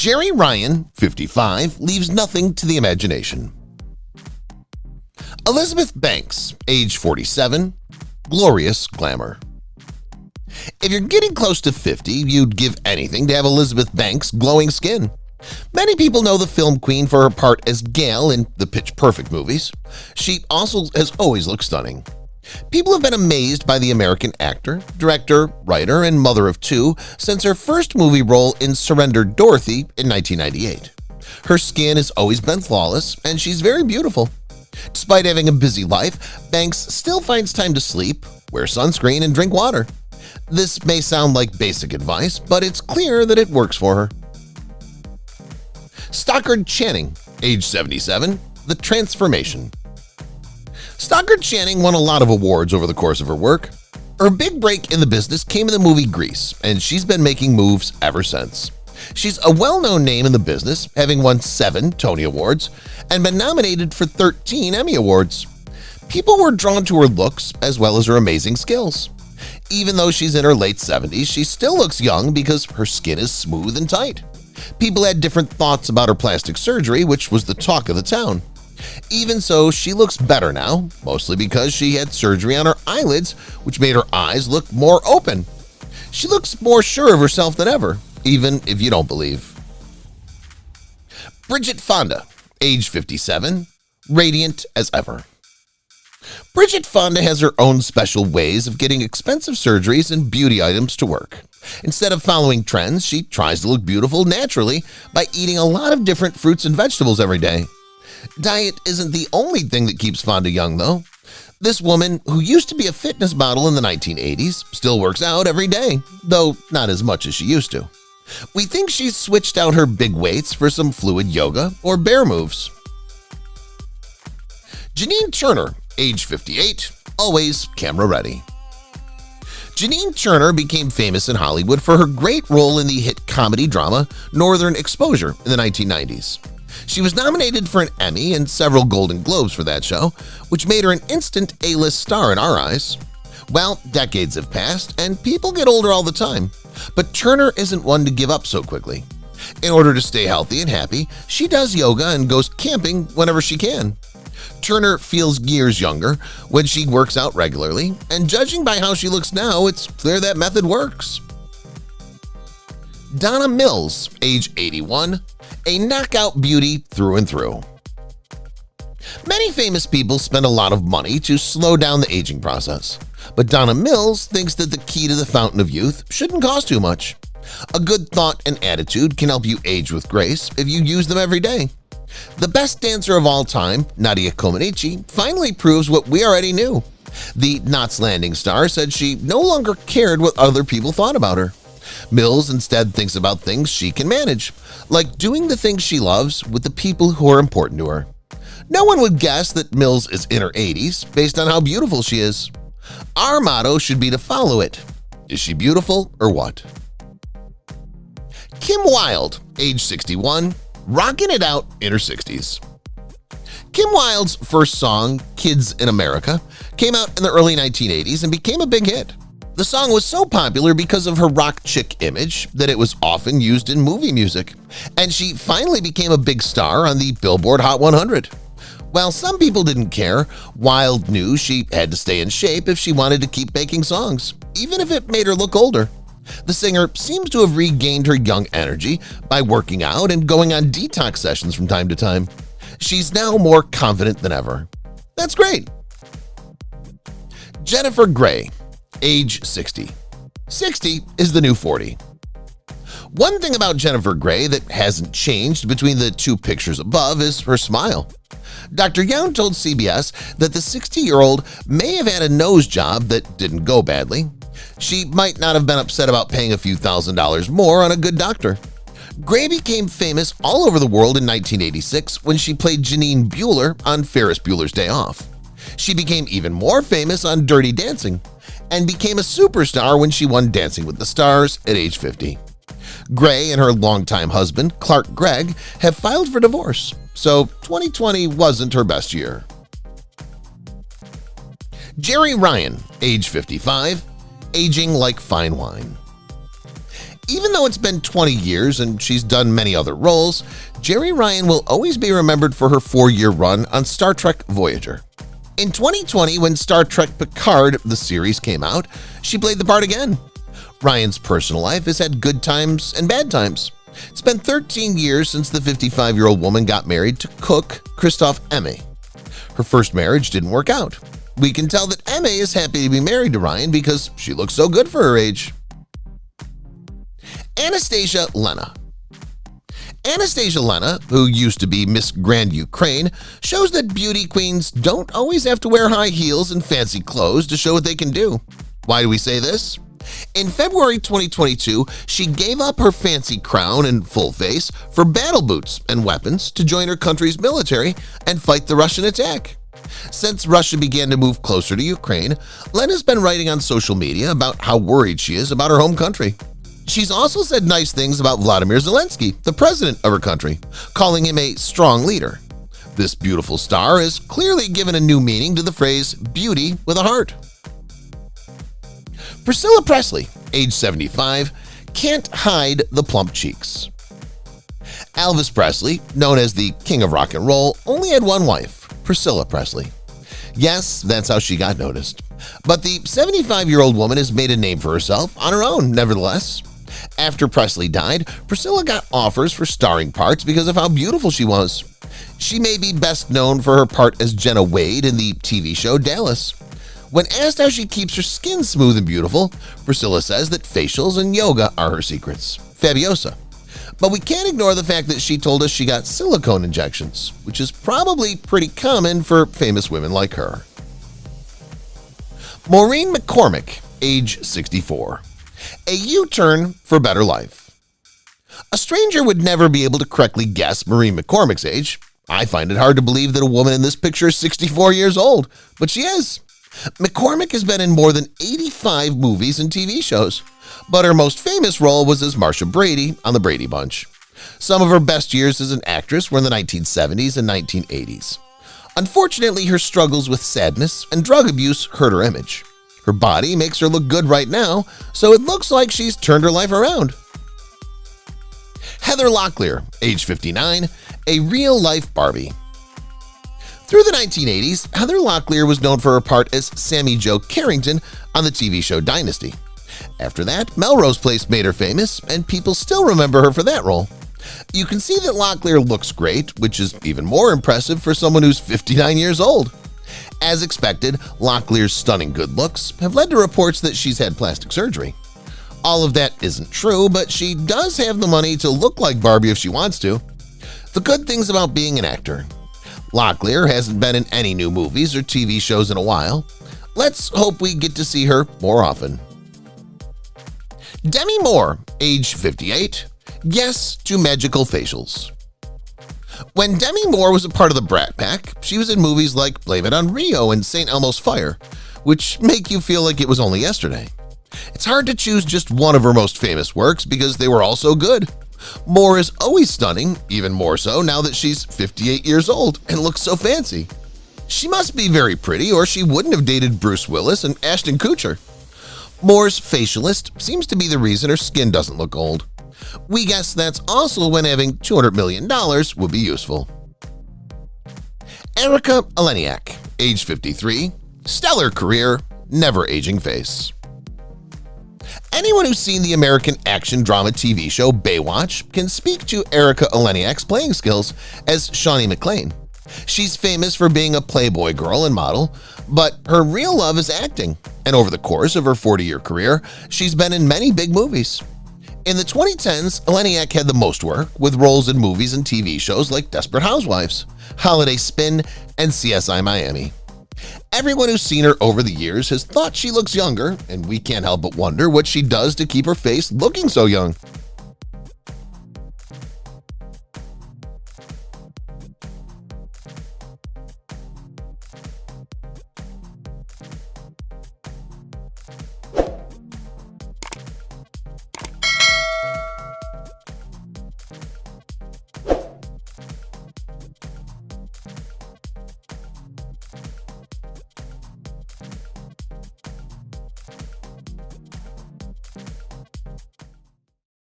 Jeri Ryan, 55, leaves nothing to the imagination. Elizabeth Banks, age 47, glorious glamour. If you're getting close to 50, you'd give anything to have Elizabeth Banks' glowing skin. Many people know the film queen for her part as Gail in the Pitch Perfect movies. She also has always looked stunning. People have been amazed by the American actor, director, writer, and mother of two since her first movie role in Surrender Dorothy in 1998. Her skin has always been flawless, and she's very beautiful. Despite having a busy life, Banks still finds time to sleep, wear sunscreen, and drink water. This may sound like basic advice, but it's clear that it works for her. Stockard Channing, age 77, The Transformation. Stockard Channing won a lot of awards over the course of her work. Her big break in the business came in the movie Grease, and she's been making moves ever since. She's a well-known name in the business, having won 7 Tony Awards and been nominated for 13 Emmy Awards. People were drawn to her looks as well as her amazing skills. Even though she's in her late 70s, she still looks young because her skin is smooth and tight. People had different thoughts about her plastic surgery, which was the talk of the town. Even so, she looks better now, mostly because she had surgery on her eyelids, which made her eyes look more open. She looks more sure of herself than ever, even if you don't believe. Bridget Fonda, age 57, radiant as ever. Bridget Fonda has her own special ways of getting expensive surgeries and beauty items to work. Instead of following trends, she tries to look beautiful naturally by eating a lot of different fruits and vegetables every day. Diet isn't the only thing that keeps Fonda young, though. This woman, who used to be a fitness model in the 1980s, still works out every day, though not as much as she used to. We think she's switched out her big weights for some fluid yoga or bear moves. Janine Turner, age 58, always camera ready. Janine Turner became famous in Hollywood for her great role in the hit comedy drama Northern Exposure in the 1990s. She was nominated for an Emmy and several Golden Globes for that show, which made her an instant A-list star in our eyes. Well, decades have passed, and people get older all the time, but Turner isn't one to give up so quickly. In order to stay healthy and happy, she does yoga and goes camping whenever she can. Turner feels years younger when she works out regularly, and judging by how she looks now, it's clear that method works. Donna Mills, age 81, a knockout beauty through and through. Many famous people spend a lot of money to slow down the aging process, but Donna Mills thinks that the key to the fountain of youth shouldn't cost too much. A good thought and attitude can help you age with grace if you use them every day. The best dancer of all time, Nadia Comaneci, finally proves what we already knew. The Knots Landing star said she no longer cared what other people thought about her. Mills instead thinks about things she can manage, like doing the things she loves with the people who are important to her. No one would guess that Mills is in her 80s based on how beautiful she is. Our motto should be to follow it. Is she beautiful or what? Kim Wilde, age 61, rocking it out in her 60s. Kim Wilde's first song, Kids in America, came out in the early 1980s and became a big hit. The song was so popular because of her rock chick image that it was often used in movie music, and she finally became a big star on the Billboard Hot 100. While some people didn't care, Wilde knew she had to stay in shape if she wanted to keep making songs, even if it made her look older. The singer seems to have regained her young energy by working out and going on detox sessions from time to time. She's now more confident than ever. That's great. Jennifer Grey, age 60. 60 is the new 40. One thing about Jennifer Grey that hasn't changed between the two pictures above is her smile. Dr. Young told CBS that the 60-year-old may have had a nose job that didn't go badly. She might not have been upset about paying a few $1,000s more on a good doctor. Grey became famous all over the world in 1986 when she played Janine Bueller on Ferris Bueller's Day Off. She became even more famous on Dirty Dancing and became a superstar when she won Dancing with the Stars at age 50. Grey and her longtime husband, Clark Gregg, have filed for divorce, so 2020 wasn't her best year. Jeri Ryan, age 55, aging like fine wine. Even though it's been 20 years and she's done many other roles, Jeri Ryan will always be remembered for her 4-year run on Star Trek Voyager. In 2020, when Star Trek Picard, the series, came out, she played the part again. Ryan's personal life has had good times and bad times. It's been 13 years since the 55-year-old woman got married to cook Christophe Aimé. Her first marriage didn't work out. We can tell that Aimé is happy to be married to Ryan because she looks so good for her age. Anastasia Len. Anastasia Len, who used to be Miss Grand Ukraine, shows that beauty queens don't always have to wear high heels and fancy clothes to show what they can do. Why do we say this? In February 2022, she gave up her fancy crown and full face for battle boots and weapons to join her country's military and fight the Russian attack. Since Russia began to move closer to Ukraine, Len has been writing on social media about how worried she is about her home country. She's also said nice things about Vladimir Zelensky, the president of her country, calling him a strong leader. This beautiful star has clearly given a new meaning to the phrase beauty with a heart. Priscilla Presley, age 75, can't hide the plump cheeks. Elvis Presley, known as the King of Rock and Roll, only had one wife, Priscilla Presley. Yes, that's how she got noticed. But the 75-year-old woman has made a name for herself on her own, nevertheless. After Presley died, Priscilla got offers for starring parts because of how beautiful she was. She may be best known for her part as Jenna Wade in the TV show Dallas. When asked how she keeps her skin smooth and beautiful, Priscilla says that facials and yoga are her secrets. Fabiosa. But we can't ignore the fact that she told us she got silicone injections, which is probably pretty common for famous women like her. Moren McCormick, age 64. A U-turn for better life. A stranger would never be able to correctly guess Moren McCormick's age. I find it hard to believe that a woman in this picture is 64 years old, but she is. McCormick has been in more than 85 movies and TV shows, but her most famous role was as Marcia Brady on The Brady Bunch. Some of her best years as an actress were in the 1970s and 1980s. Unfortunately, her struggles with sadness and drug abuse hurt her image. Her body makes her look good right now, so it looks like she's turned her life around. Heather Locklear, age 59, a real-life Barbie. Through the 1980s, Heather Locklear was known for her part as Sammy Jo Carrington on the TV show Dynasty. After that, Melrose Place made her famous, and people still remember her for that role. You can see that Locklear looks great, which is even more impressive for someone who's 59 years old. As expected, Locklear's stunning good looks have led to reports that she's had plastic surgery. All of that isn't true, but she does have the money to look like Barbie if she wants to. The good things about being an actor. Locklear hasn't been in any new movies or TV shows in a while. Let's hope we get to see her more often. Demi Moore, age 58, yes to magical facials. When Demi Moore was a part of the Brat Pack, she was in movies like Blame It on Rio and St. Elmo's Fire, which make you feel like it was only yesterday. It's hard to choose just one of her most famous works because they were all so good. Moore is always stunning, even more so now that she's 58 years old and looks so fancy. She must be very pretty or she wouldn't have dated Bruce Willis and Ashton Kutcher. Moore's facialist seems to be the reason her skin doesn't look old. We guess that's also when having $200 million would be useful. Erika Eleniak, age 53, stellar career, never aging face. Anyone who's seen the American action drama TV show Baywatch can speak to Erika Eleniak's playing skills as Shawnee MacLaine. She's famous for being a Playboy girl and model, but her real love is acting, and over the course of her 40-year career, she's been in many big movies. In the 2010s, Eleniak had the most work, with roles in movies and TV shows like Desperate Housewives, Holiday Spin, and CSI Miami. Everyone who's seen her over the years has thought she looks younger, and we can't help but wonder what she does to keep her face looking so young.